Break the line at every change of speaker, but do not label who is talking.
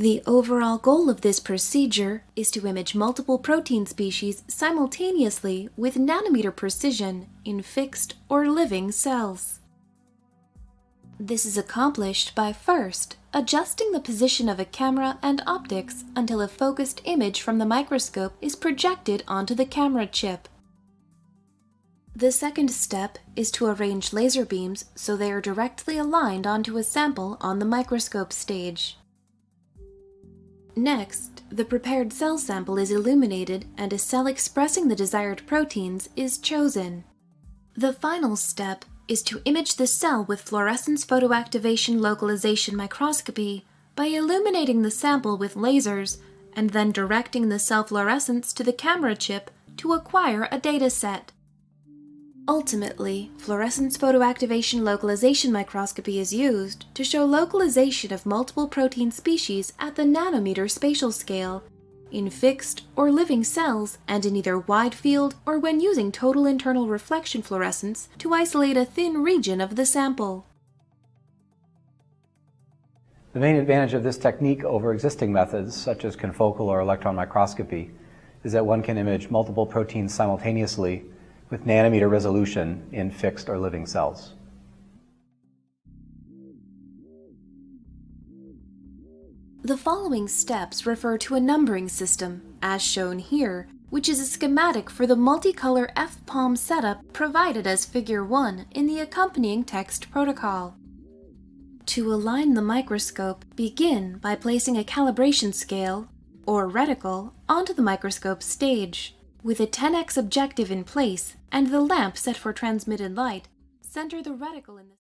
The overall goal of this procedure is to image multiple protein species simultaneously with nanometer precision in fixed or living cells. This is accomplished by first adjusting the position of a camera and optics until a focused image from the microscope is projected onto the camera chip. The second step is to arrange laser beams so they are directly aligned onto a sample on the microscope stage. Next, the prepared cell sample is illuminated and a cell expressing the desired proteins is chosen. The final step is to image the cell with Fluorescence Photoactivation Localization Microscopy by illuminating the sample with lasers and then directing the cell fluorescence to the camera chip to acquire a data set. Ultimately, Fluorescence Photoactivation Localization Microscopy is used to show localization of multiple protein species at the nanometer spatial scale, in fixed or living cells, and in either wide field or when using total internal reflection fluorescence to isolate a thin region of the sample.
The main advantage of this technique over existing methods, such as confocal or electron microscopy, is that one can image multiple proteins simultaneously with nanometer resolution in fixed or living cells.
The following steps refer to a numbering system, as shown here, which is a schematic for the multicolor FPALM setup provided as Figure 1 in the accompanying text protocol. To align the microscope, begin by placing a calibration scale, or reticle, onto the microscope stage. With a 10x objective in place and the lamp set for transmitted light, center the reticle in the